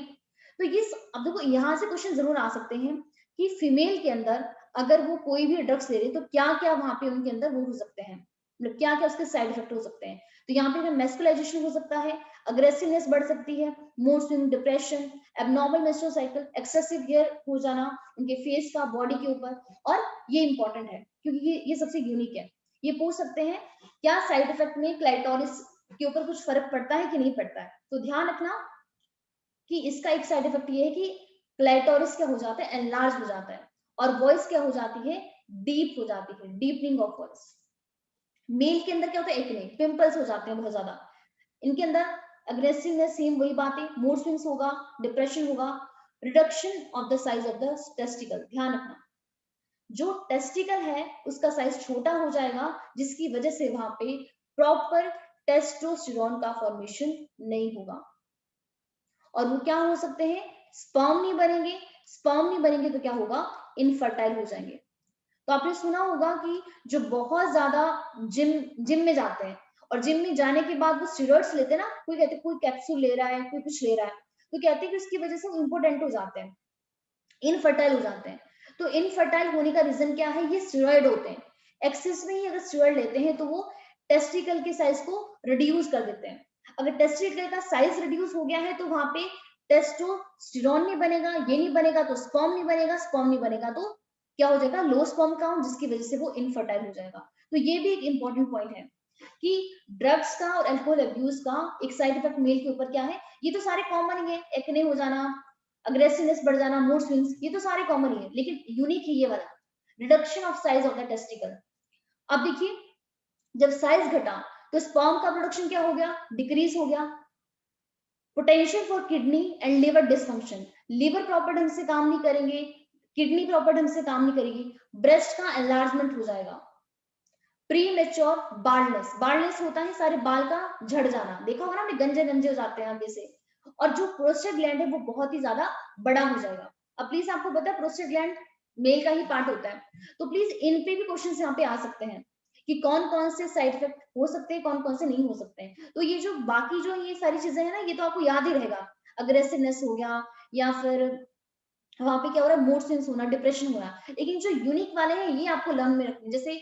तो ये अब देखो यहाँ से क्वेश्चन जरूर आ सकते हैं कि फीमेल के अंदर अगर वो कोई भी ड्रग्स ले रही है, तो क्या क्या वहां पे उनके अंदर वो हो सकते हैं, मतलब क्या क्या उसके साइड इफेक्ट हो सकते हैं। तो यहाँ पे मैस्कुलाइजेशन हो सकता है, अग्रेसिवनेस बढ़ सकती है, mood swing, depression, abnormal menstrual cycle, excessive hair हो जाना उनके फेस का, बॉडी के ऊपर। और ये इंपॉर्टेंट है क्योंकि ये सबसे यूनिक है, ये पूछ सकते हैं क्या साइड इफेक्ट में क्लाइटोरिस के ऊपर कुछ फर्क पड़ता है कि नहीं पड़ता है। तो ध्यान रखना कि इसका एक साइड इफेक्ट ये है कि क्लाइटोरिस क्या हो जाता है, एनलार्ज हो जाता है, और वॉइस क्या हो जाती है, डीप हो जाती है, डीपनिंग ऑफ वॉइस। मेल के अंदर क्या होता है, एक्ने, पिंपल्स हो जाते हैं बहुत ज्यादा। इनके अंदर अग्रेसिवनेस, सेम वही बातें, मूड स्विंग्स होगा, डिप्रेशन होगा, reduction of the size of the testicle. ध्यान रखना जो टेस्टिकल है उसका साइज छोटा हो जाएगा, जिसकी वजह से वहां पे प्रॉपर टेस्टोस्टेरोन का फॉर्मेशन नहीं होगा, और वो क्या हो सकते हैं, स्पर्म नहीं बनेंगे। स्पर्म नहीं बनेंगे तो क्या होगा, इनफर्टाइल हो जाएंगे। तो आपने सुना होगा कि जो बहुत ज्यादा जिम में जाते हैं और जिम में जाने के बाद वो स्टेरॉइड्स लेते हैं ना, कोई कहते हैं कोई कैप्सूल ले रहा है, कोई कुछ ले रहा है, तो कहते हैं कि उसकी वजह से वो इम्पोर्टेंट हो जाते हैं, इनफर्टाइल हो जाते हैं। तो इनफर्टाइल होने का रीजन क्या है, ये स्टेरॉइड होते हैं। एक्सेस में ही अगर स्टेरॉइड लेते हैं तो वो टेस्टिकल के साइज को रिड्यूस कर देते हैं। अगर टेस्टिकल का साइज रिड्यूस हो गया है तो वहां पे टेस्टोस्टेरोन नहीं बनेगा, ये नहीं बनेगा तो स्पर्म नहीं बनेगा, स्पर्म नहीं बनेगा तो क्या हो जाएगा, लो स्पर्म काउंट, जिसकी वजह से वो इनफर्टाइल हो जाएगा। तो ये भी एक इंपॉर्टेंट पॉइंट है। कि ड्रग्स का और अल्कोहल अब्यूज का एक साइड इफेक्ट मेल के ऊपर क्या है, ये तो सारे कॉमन ही है, एक्ने हो जाना, अग्रेसिवनेस बढ़ जाना, मूड स्विंग्स, ये तो सारे कॉमन ही है, लेकिन यूनिक है ये वाला, reduction of size of the testicle. अब देखिए, जब साइज घटा तो स्पर्म का प्रोडक्शन क्या हो गया, डिक्रीज हो गया। Potential for kidney and liver dysfunction, liver proper ढंग से काम नहीं करेंगे, किडनी प्रॉपर ढंग से काम नहीं करेगी, ब्रेस्ट का एनलार्जमेंट हो जाएगा। प्री मेच्योर बाल्डनेस, बाल्डनेस होता है सारे बाल का झड़ जाना, देखा होगा ना आपने, गंजे गंजे हो जाते हैं आगे से। और जो प्रोस्टेट ग्लैंड है वो बहुत ही ज्यादा बड़ा हो जाएगा। अब प्लीज आपको पता है प्रोस्टेट ग्लैंड मेल का ही पार्ट होता है, तो प्लीज इन पे भी क्वेश्चन यहाँ पे आ सकते हैं कि कौन कौन से साइड इफेक्ट हो सकते हैं, कौन कौन से नहीं हो सकते हैं। तो ये जो बाकी जो ये सारी चीजें हैं ना, ये तो आपको याद ही रहेगा, अग्रेसिवनेस हो गया, या फिर वहां पे क्या हो रहा है, मूड स्विंग्स होना, डिप्रेशन होना। लेकिन जो यूनिक वाले हैं ये आपको लर्न में रखने, जैसे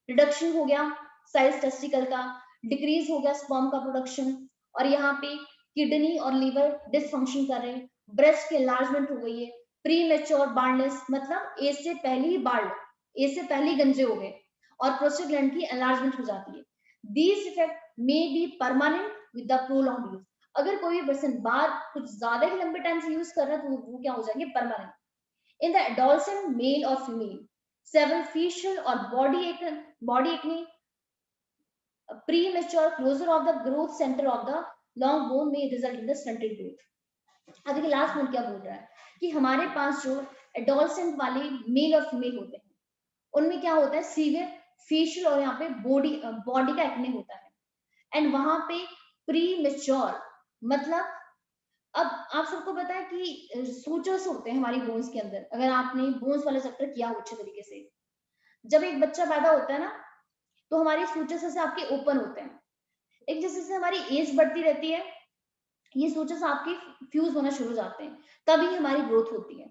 रिडक्शन हो गया साइज टेस्टिकल का, डिक्रीज हो गया स्पर्म का प्रोडक्शन, और यहाँ पे किडनी और लीवर डिसफंक्शन कर रहे हैं, ब्रेस्ट की एनलार्जमेंट हो गई है, प्री मेच्योर बाल्डनेस मतलब एज से पहले ही बाल्ड, एज से पहले ही गंजे हो गए, और प्रोस्टेट ग्लैंड की एनलार्जमेंट हो जाती है। These effect may be permanent with the prolong use, अगर कोई भी पर्सन बार कुछ ज्यादा ही लंबे टाइम से यूज कर रहा है तो वो क्या हो जाएंगे, permanent. In the adolescent male और female, several facial or body acne, premature closure of the growth center of the long bone may result in the stunted growth। अब देखिए लास्ट पॉइंट क्या बोल रहा है कि हमारे पास जो एडोलसेंट वाले मेल और फीमेल होते हैं उनमें क्या होता है, सीवियर फेशियल और यहाँ पे बॉडी बॉडी का एक्ने होता है। एंड वहां पे प्री मेच्योर मतलब, अब आप सबको पता है कि सूचर्स होते हैं हमारी बोन्स के अंदर, अगर आपने बोन्स वाला चैप्टर किया हो अच्छे तरीके से, जब एक बच्चा पैदा होता है ना तो हमारे सूचर्स से आपके ओपन होते हैं, एक जैसे जैसे हमारी एज बढ़ती रहती है ये सूचर्स आपके फ्यूज होना शुरू हो जाते हैं, तभी हमारी ग्रोथ होती है।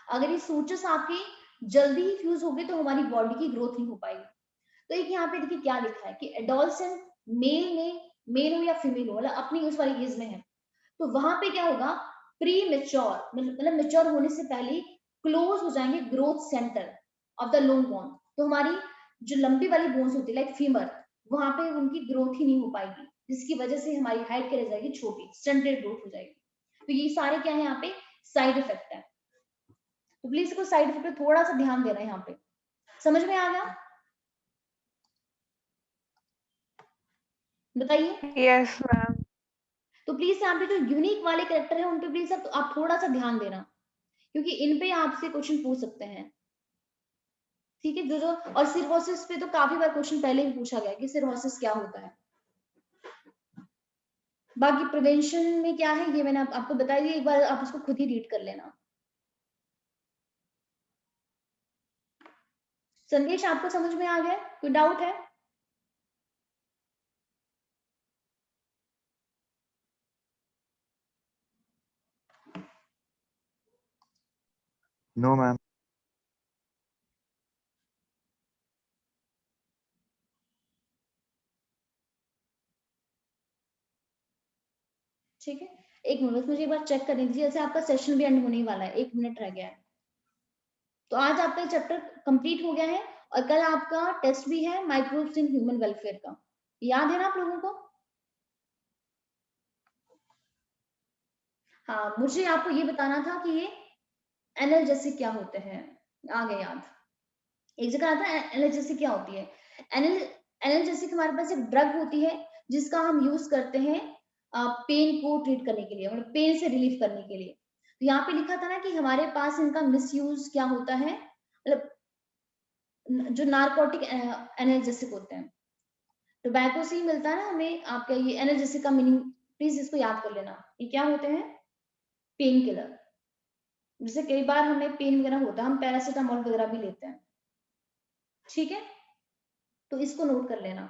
अगर ये सूचर्स आपके जल्दी ही फ्यूज हो गए तो हमारी बॉडी की ग्रोथ नहीं हो पाएगी। तो एक यहाँ पे देखिए क्या लिखा है कि एडोलसेंट मेल में, मेल हो या फीमेल हो, मतलब अपनी उस वाली एज में है, तो वहां पे क्या होगा, प्री मेच्योर मतलब मेच्योर होने से पहले क्लोज हो जाएंगे growth centre of the long bone, तो हमारी जो लंबी वाली बोन्स होती है लाइक फीमर, वहां पे उनकी ग्रोथ ही नहीं हो पाएगी, जिसकी वजह से हमारी हाइट क्या रह जाएगी, छोटी, स्टंटेड ग्रोथ हो जाएगी। तो ये सारे क्या है यहाँ पे साइड इफेक्ट है, तो प्लीज इसको साइड इफेक्ट पे थोड़ा सा ध्यान देना है, यहाँ पे समझ में आ गया, बताइए। Yes ma'am. तो प्लीज यहाँ पे जो यूनिक वाले कैरेक्टर है उन पे प्लीज आप थोड़ा सा ध्यान देना, क्योंकि इन पे आपसे क्वेश्चन पूछ सकते हैं, ठीक है। जो जो और सिरहोसिस पे तो काफी बार क्वेश्चन पहले भी पूछा गया कि सिरहोसिस क्या होता है। बाकी प्रिवेंशन में क्या है ये मैंने आपको बता दिया, एक बार आप उसको खुद ही रीड कर लेना। संदेश आपको समझ में आ गया, कोई डाउट है? No ma'am. ठीक है, एक मिनट बस मुझे एक बार चेक करने दीजिए, जैसे आपका सेशन भी एंड होने ही वाला है, 1 मिनट रह गया है। तो आज आपका चैप्टर कंप्लीट हो गया है, और कल आपका टेस्ट भी है माइक्रोब्स इन ह्यूमन वेलफेयर का, याद है ना आप लोगों को? हाँ, मुझे आपको ये बताना था कि ये एनाल्जेसिक क्या होते हैं, आ गए याद। एक जगह आता है एनाल्जेसिक क्या होती है, एनाल्जेसिक हमारे पास एक ड्रग होती है जिसका हम यूज करते हैं पेन को ट्रीट करने के लिए, मतलब पेन से रिलीफ करने के लिए। तो यहाँ पे लिखा था ना कि हमारे पास इनका मिसयूज क्या होता है, मतलब जो नार्कोटिक एनाल्जेसिक होते हैं, टोबैको से ही मिलता है ना हमें आपका ये एनाल्जेसिक का मीनिंग, प्लीज इसको याद कर लेना, ये क्या होते हैं, पेन किलर। जैसे कई बार हमें पेन वगैरह होता है हम पैरासिटामोल वगैरह भी लेते हैं, ठीक है, तो इसको नोट कर लेना।